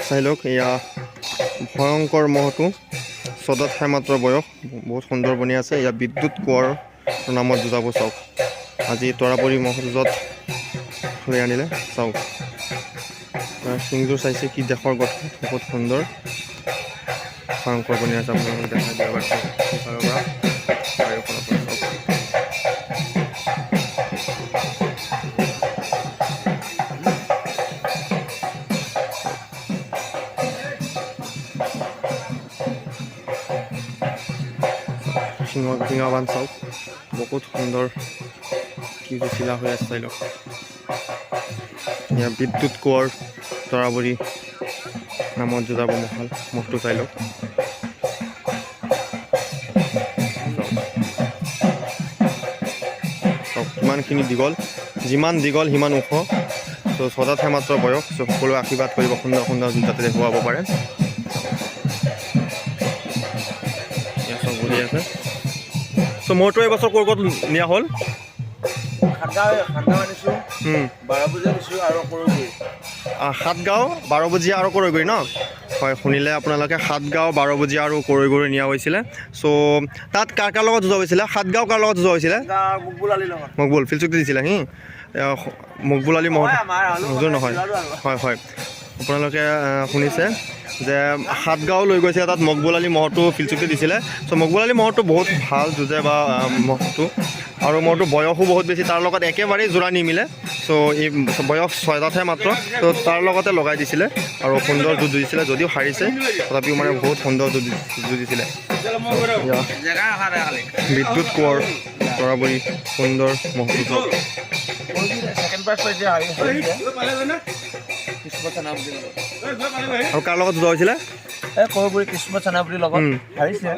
চাই লওক এয়া ভয়ংকৰ মহটো 14 মাত্ৰ বয়স বহুত সুন্দৰ বনি আছে এয়া বিদ্যুৎ কোঁৱৰ নামত যুঁজাব চাওক আজি তৰাপৰি মহ যুঁজত লৈ আনিলে চাওক সিংযোৰ চাইছে কি দেশৰ গঠন বহুত সুন্দৰ ভয়ংকৰ বনি আছে আপোনালোকে দেখাই দিয়া এবাৰ চাওক সিফালৰ পৰা চাৰিওফালৰ পৰা চাওক শিঙাবান চাওক বহুত সুন্দৰ কি চিলা হৈ আছে চাই লওক ইয়াৰ বিদ্যুৎ কোঁৱৰ তৰাবৰী নামত যুঁজাব মহটো চাই লওক কিমানখিনি দীঘল যিমান দীঘল সিমান ওখ চ' 14 মাত্ৰ বয়স চ' সকলোৱে আশীৰ্বাদ কৰিব সুন্দৰ সুন্দৰ যাতে দেখুৱাব পাৰে ইয়াত চব বহি আছে চ' মোৰতো এইবছৰ ক'ত নিয়া হ'ল সাতগাঁও 12 বজীয়া আৰু কৰৈগুৰি ন হয় শুনিলে আপোনালোকে সাতগাঁও 12 বজীয়া আৰু কৰৈগুৰি নিয়া হৈছিলে চ' তাত কাৰ লগত যুঁজা হৈছিলে সাতগাঁও কাৰ লগত যুঁজা হৈছিলে মকবুল ফিলচুক্তি দিছিলে মকবুল আলী হুজুৰ নহয় হয় হয় আপোনালোকে শুনিছে যে সাতগাঁও লৈ গৈছে তাত মকবুল আলী মহটো ফিলচুক্তি দিছিলে চ' মকবুল আলী মহটো বহুত ভাল যুঁজে বা মহটো আৰু মহটো বয়সো বহুত বেছি তাৰ লগত একেবাৰেই যোৰা নিমিলে চ' এই বয়স 6 মাত্ৰ ত' তাৰ লগতে লগাই দিছিলে আৰু সুন্দৰ যুঁজ যুঁজিছিলে যদিও হাৰিছে তথাপিও মানে বহুত সুন্দৰ যুঁজিছিলে বিদ্যুৎ কোঁৱৰ তৰাবৰী সুন্দৰ মহটো আৰু কাৰ লগত যুঁজা হৈছিলে কৰৈগুৰি কৃষ্ণ চানাপুৰীৰ লগত হাৰিছে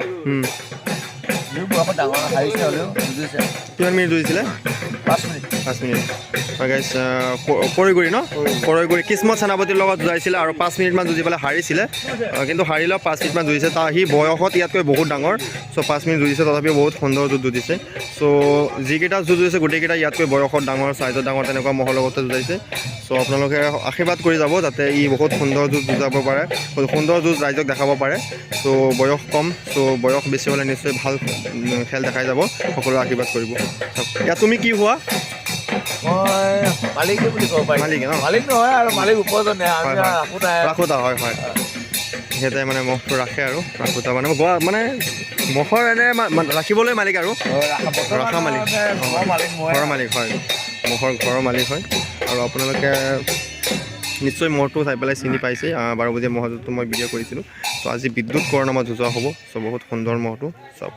ডাঙৰ হাৰিছে হ'লেও বুজিছে কিমান মিনিট যুঁজিছিলে 5 মিনিট হয় গাইছ কৰৈগুৰি ন কৰৈগুৰি কিসমত সেনাপতিৰ লগত যুঁজাইছিলে আৰু 5 মিনিটমান যুঁজি পেলাই হাৰিছিলে কিন্তু হাৰিলেও 5 মিনিটমান যুঁজিছে সি বয়সত ইয়াতকৈ বহুত ডাঙৰ চ' 5 মিনিট যুঁজিছে তথাপিও বহুত সুন্দৰ যুঁজ যুঁজিছে চ' যিকেইটা যুঁজ যুঁজিছে গোটেইকেইটা ইয়াতকৈ বয়সত ডাঙৰ চাইজত ডাঙৰ তেনেকুৱা মহৰ লগতে যুঁজাইছে চ' আপোনালোকে আশীৰ্বাদ কৰি যাব যাতে ই বহুত সুন্দৰ যুঁজ যুঁজাব পাৰে সুন্দৰ যুঁজ ৰাইজক দেখাব পাৰে চ' বয়স কম চ' বয়স বেছি হ'লে নিশ্চয় ভাল খেল দেখাই যাব সকলোৱে আশীৰ্বাদ কৰিব ইয়াত তুমি কি হোৱা মই মালিক বুলি ক'ব পাৰি মালিক ন মালিক নহয় আৰু মালিক উপজনে ৰাখোতা হয় হয় সিহঁতে মানে মহটো ৰাখে আৰু ৰাখোতা মানে মানে মহৰ এনে ৰাখিবলৈ মালিক আৰু ৰখা মালিক ঘৰৰ মালিক হয় মহৰ ঘৰৰ মালিক হয় আৰু আপোনালোকে নিশ্চয় মহটো চাই পেলাই চিনি পাইছে 12 বজীয়া মহ যুঁজটো মই ভিডিঅ' কৰিছিলোঁ চ' আজি বিদ্যুৎ কোঁৱৰ নামত যুঁজোৱা হ'ব চ' বহুত সুন্দৰ মহটো চাওক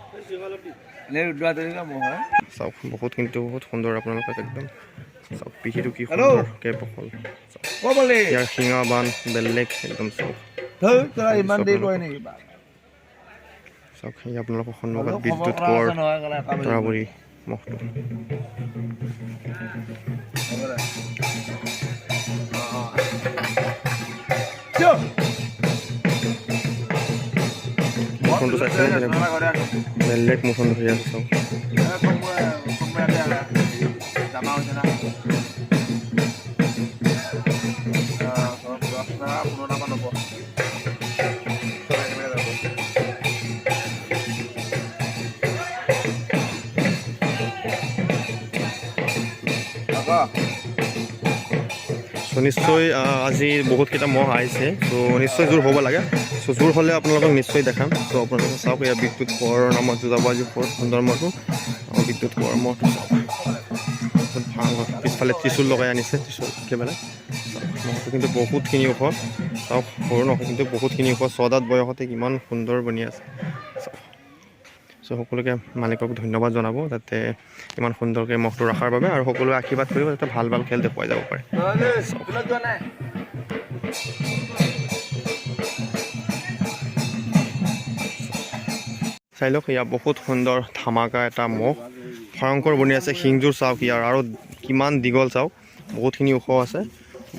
চাওক বহুত কিন্তু বহুত সুন্দৰ আপোনালোকে একদম চাওক পিঠিটো কি সুন্দৰকৈ বহল ইয়াৰ শিঙা বান বেলেগ একদম চাওক চাওক সেই আপোনালোকৰ সন্মুখত বিদ্যুৎ কোঁৱৰ তৰাবৰী মহটো মুখনটো চাইছে বেলেগ মুখন ধৰি আছে চাওক চ' নিশ্চয় আজি বহুতকেইটা মহ আহিছে চ' নিশ্চয় জোৰ হ'ব লাগে চ' জোৰ হ'লে আপোনালোকক নিশ্চয় দেখাম চ' আপোনালোকে চাওক এয়া বিদ্যুৎ কোঁৱৰৰ নামত যুঁজাব আজি বৰ সুন্দৰ মহটো আৰু বিদ্যুৎ কোঁৱৰ মহটো চাওক ভাল পিছফালে ত্ৰিশূল লগাই আনিছে ত্ৰিশূল একেবাৰে মহটো কিন্তু বহুতখিনি ওখ চাওক সৰু নহয় কিন্তু বহুতখিনি ওখ 6 বয়সতে কিমান সুন্দৰ বনি আছে চাওক চ' সকলোকে মালিকক ধন্যবাদ জনাব যাতে ইমান সুন্দৰকৈ মহটো ৰখাৰ বাবে আৰু সকলোৱে আশীৰ্বাদ কৰিব যাতে ভাল ভাল খেল দেখুৱাই যাব পাৰে চাই লওক ইয়াৰ বহুত সুন্দৰ ধামাকা এটা মহ ভয়ংকৰ বনি আছে শিংযোৰ চাওক ইয়াৰ আৰু কিমান দীঘল চাওক বহুতখিনি ওখ আছে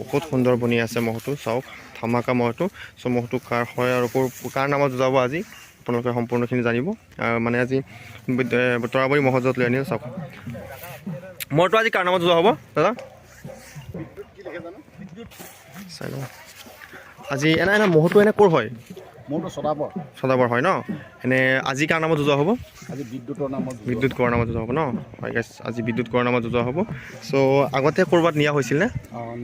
বহুত সুন্দৰ বনি আছে মহটো চাওক ধামাকা মহটো চ' মহটো কাৰ হয় আৰু কাৰ নামত যুঁজাব আজি আপোনালোকে সম্পূৰ্ণখিনি জানিব মানে আজি তৰাবৰী মহ যুঁজত লৈ আনিলে চাওক মহটো আজি কাৰ নামত যুঁজোৱা হ'ব দাদা চাই লওক আজি এনে মহটো এনে ক'ৰ হয় মোৰতো চদাবৰ সদাবৰ হয় ন এনে আজি কাৰ নামত যুঁজোৱা হ'ব আজি বিদ্যুতৰ নামত বিদ্যুৎ কোঁৱৰৰ নামত যুঁজোৱা হ'ব ন হয় গাইছ আজি বিদ্যুৎ কোঁৱৰৰ নামত যুঁজোৱা হ'ব চ' আগতে ক'ৰবাত নিয়া হৈছিল নে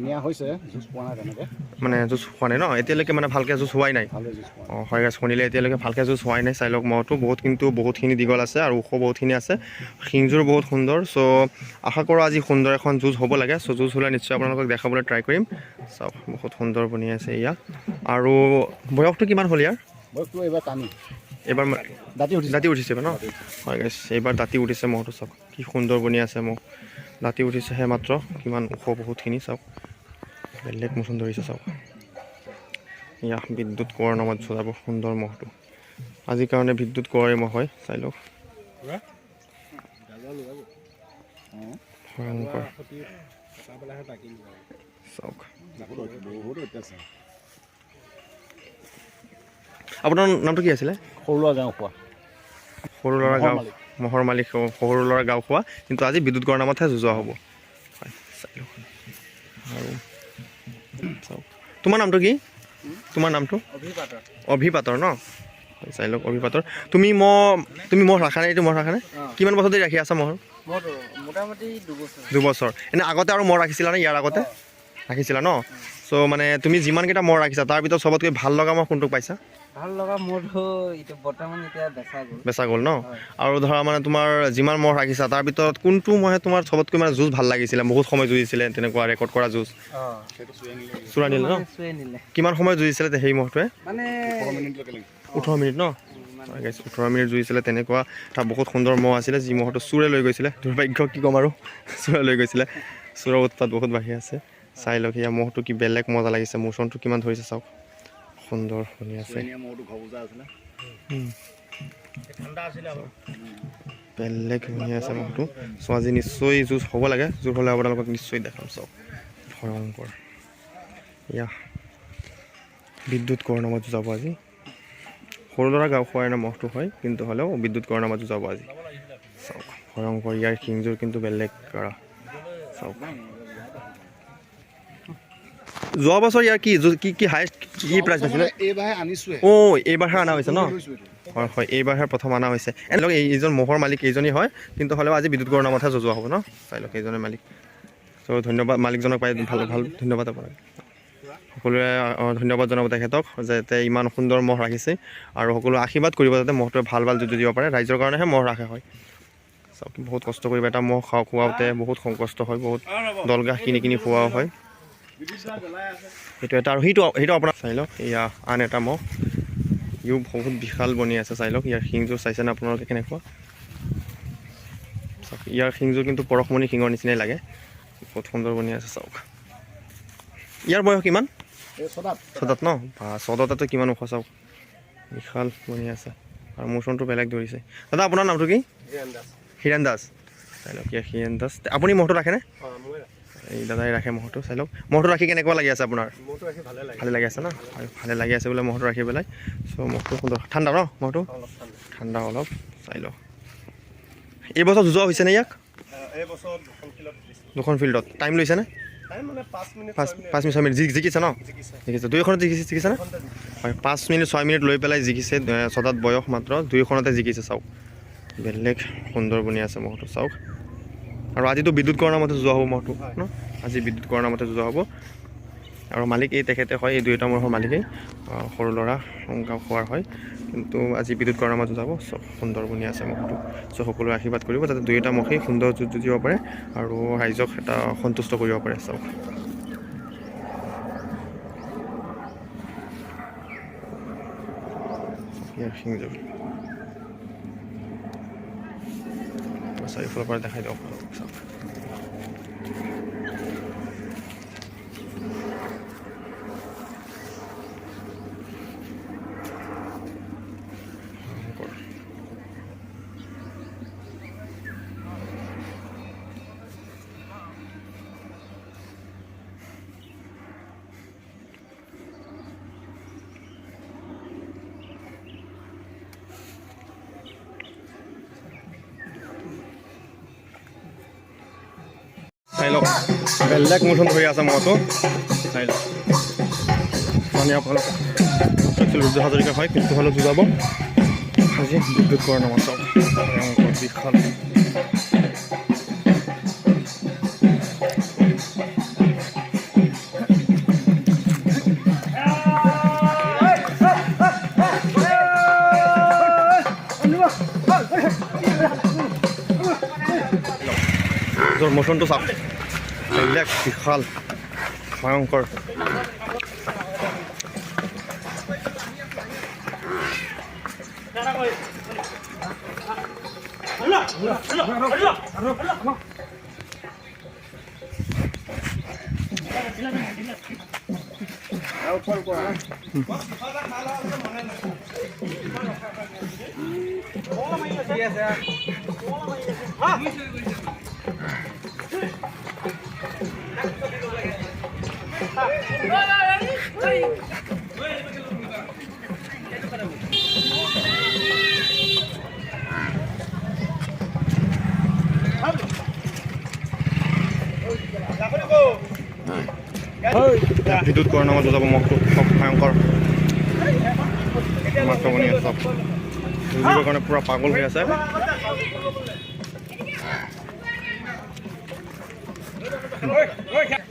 নিয়া হৈছে যুঁজ পোৱা নাই তেনেকৈ মানে যুঁজ হোৱা নাই ন এতিয়ালৈকে মানে ভালকৈ যুঁজ হোৱাই নাই ভালদৰে যুঁজ পোৱা নাই অঁ হয় গাইছ শুনিলে এতিয়ালৈকে ভালকৈ যুঁজ হোৱাই নাই চাই লওক মহটো বহুতখিনি দীঘল আছে আৰু ওখ বহুতখিনি আছে শিংযোৰ বহুত সুন্দৰ চ' আশা কৰোঁ আজি সুন্দৰ এখন যুঁজ হ'ব লাগে চ' যুঁজ হ'লে নিশ্চয় আপোনালোকক দেখাবলৈ ট্ৰাই কৰিম চাওক বহুত সুন্দৰ বনি আছে ইয়াক আৰু বয়সটো কিমান হ'ল ইয়াৰ বয়সটো এইবাৰ টানি এইবাৰ দাঁতি উঠিছে ন হয় গাইছ এইবাৰ দাঁতি উঠিছে মহটো চাওক কি সুন্দৰ বনি আছে মহ দাঁতি উঠিছেহে মাত্ৰ কিমান ওখ বহুতখিনি চাওক বেলেগ মোচন ধৰিছে চাওক ইয়াক বিদ্যুৎ কোঁৱৰৰ নামত যুঁজাব সুন্দৰ মহটো আজিৰ কাৰণে বিদ্যুৎ কোঁৱৰে মহ হয় চাই লওক ভয়ংকৰ চাওক আপোনাৰ নামটো কি আছিলে সৰু ল'ৰা গাঁও খোৱা সৰু ল'ৰা গাঁও মহৰ মালিক সৰু ল'ৰা গাঁও খোৱা কিন্তু আজি বিদ্যুৎ কোঁৱৰৰ নামতহে যুঁজোৱা হ'ব হয় চাই লওক আৰু চাওক তোমাৰ নামটো কি তোমাৰ নামটো অভিপাতৰ ন চাই লওক অভিপাতৰ তুমি মহ ৰাখা নাই এইটো মহ ৰাখা নাই কিমান বছৰ ধৰি ৰাখি আছা মহৰ মোটামুটি 2 বছৰ 2 বছৰ এনে আগতে আৰু মহ ৰাখিছিলা নে ইয়াৰ আগতে ৰাখিছিলা ন চ' মানে তুমি যিমানকেইটা মহ ৰাখিছা তাৰ ভিতৰত চবতকৈ ভাল লগা মহ কোনটোক পাইছা ভাল লগা মোৰতো এইটো বৰ্তমান এতিয়া বেচা বেচা গ'ল গ'ল ন আৰু ধৰা মানে তোমাৰ যিমান মহ ৰাখিছা তাৰ ভিতৰত কোনটো মহে তোমাৰ চবতকৈ মানে যুঁজ ভাল লাগিছিলে বহুত সময় যুঁজিছিলে তেনেকুৱা ৰেকৰ্ড কৰা যুঁজ চোৰা নিলে ন চুৱে নিলে কিমান সময় যুঁজিছিলে সেই মহটোৱে মানে 18 মিনিট ন 18 মিনিট যুঁজিছিলে তেনেকুৱা এটা বহুত সুন্দৰ মহ আছিলে যি মহটো চোৰে লৈ গৈছিলে দুৰ্ভাগ্য কি ক'ম আৰু চোৰে লৈ গৈছিলে চোৰৰ উৎপাত বহুত বাঢ়ি আছে চাই লওক এয়া মহটো কি বেলেগ মজা লাগিছে মোচনটো কিমান ধৰিছে চাওক সুন্দৰ শুনি আছে বেলেগ শুনি আছে মহটো চ' আজি নিশ্চয় যুঁজ হ'ব লাগে যুঁজ হ'লে আপোনালোকক নিশ্চয় দেখাম চাওক ভয়ংকৰ এয়া বিদ্যুৎ কোঁৱৰৰ নামত যুঁজাব আজি সৰু ল'ৰা গাঁও খোৱাৰ মহটো হয় কিন্তু হ'লেও বিদ্যুৎ কোঁৱৰৰ নামত যুঁজাব আজি চাওক ভয়ংকৰ ইয়াৰ শিংযোৰ কিন্তু বেলেগ কৰা চাওক যোৱা বছৰ ইয়াৰ কি হাইষ্ট কি প্ৰাইচ পাইছিলে এইবাৰহে আনিছোৱে অঁ এইবাৰহে অনা হৈছে ন হয় হয় এইবাৰহে প্ৰথম অনা হৈছে এনেকৈ এইজন মহৰ মালিক এইজনী হয় কিন্তু হ'লেও আজি বিদ্যুৎ কোঁৱৰৰ নামতহে যুঁজোৱা হ'ব ন চাই লওক এইজনে মালিক চ' ধন্যবাদ মালিকজনক পাই ভাল ধন্যবাদ আপোনাক সকলোৱে ধন্যবাদ জনাব তেখেতক যাতে ইমান সুন্দৰ মহ ৰাখিছে আৰু সকলোৱে আশীৰ্বাদ কৰিব যাতে মহটোৱে ভাল যুঁজ দিব পাৰে ৰাইজৰ কাৰণেহে মহ ৰাখা হয় চাওক বহুত কষ্ট কৰিব এটা মহ খুৱাওঁতে বহুত কষ্ট হয় বহুত দলগাহ কিনি খুওৱা হয় সেইটো এটা আৰু সেইটো আপোনাৰ চাই লওক এয়া আন এটা মহ ইও বহুত বিশাল বনি আছে চাই লওক ইয়াৰ শিংযোৰ চাইছেনে আপোনালোকে কেনেকুৱা চাওক ইয়াৰ শিংযোৰ কিন্তু পৰশমণি শিঙৰ নিচিনাই লাগে বহুত সুন্দৰ বনি আছে চাওক ইয়াৰ বয়স কিমান ছদাত ন বা ছদাতো কিমান ওখ চাওক বিশাল বনি আছে আৰু মোচনটো বেলেগ ধৰিছে দাদা আপোনাৰ নামটো কি হিৰেণ দাস চাই লওক ইয়াৰ হিৰেণ দাস আপুনি মহটো ৰাখেনে এই দাদাই ৰাখে মহটো চাই লওক মহটো ৰাখি কেনেকুৱা লাগি আছে আপোনাৰ ভালে লাগি আছে ন আৰু ভালে লাগি আছে বোলে মহটো ৰাখি পেলাই চ' মহটো সুন্দৰ ঠাণ্ডা ন মহটো ঠাণ্ডা অলপ চাই লওক এইবছৰ যুঁজোৱা হৈছেনে ইয়াক দুখন ফিল্ডত টাইম লৈছেনে 5 মিনিট জিকিছে ন জিকিছে দুয়োখনত জিকিছেনে হয় 5 মিনিট 6 মিনিট লৈ পেলাই জিকিছে ছদাত বয়স মাত্ৰ দুয়োখনতে জিকিছে চাওক বেলেগ সুন্দৰ বনি আছে মহটো চাওক আৰু আজিতো বিদ্যুৎ কোঁৱৰৰ নামতে যোৱা হ'ব মহটো ন আজি বিদ্যুৎ কোঁৱৰৰ নামতে যোৱা হ'ব আৰু মালিক এই তেখেতে হয় এই দুয়োটা মহৰ মালিকেই সৰু ল'ৰা গাঁও খোৱাৰ হয় কিন্তু আজি বিদ্যুৎ কোঁৱৰৰ নামত যাব চব সুন্দৰ বনি আছে মহটো চ' সকলোৱে আশীৰ্বাদ কৰিব যাতে দুয়োটা মহেই সুন্দৰ যুঁজ যুঁজিব পাৰে আৰু ৰাইজক এটা সন্তুষ্ট কৰিব পাৰে চাওক ইয়াৰ শিংযোৰ চাৰিওফালৰ পৰা দেখাই দিয়ক চাওক চাই লওক বেলেগ মোচন ধৰি আছে মহটো চাই লওক মানে আপোনালোকে ৰুদ্ৰ হাজৰিকা হয় কিন্তু হ'লেও যুঁজাব আজি বিদ্যুৎ কৰা নাম চাওক ভয়ংকৰ বিশাল মোচনটো চাওক এইবিলাক বিশাল ভয়ংকৰ বিদ্যুৎ কৰা নামত যুঁজাব মহটো চব ভয়ংকৰ মাত্ৰ বনি আছে চব যুঁজিবৰ কাৰণে পূৰা পাগল হৈ আছে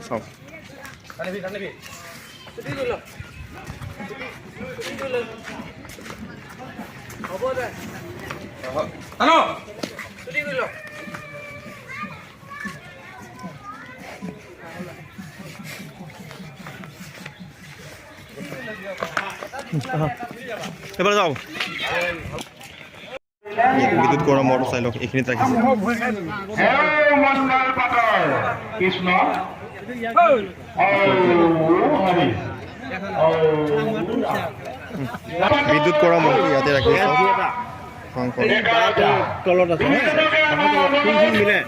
চাওক এবাৰ যাওঁ বিদ্যুৎ কৰা মৰটো চাই লওক এইখিনিত ৰাখিছে কৃষ্ণ বিদ্যুৎ কৰা মৰটো ইয়াতে ৰাখিছে ভয়ংকৰ তলত আছে মিলে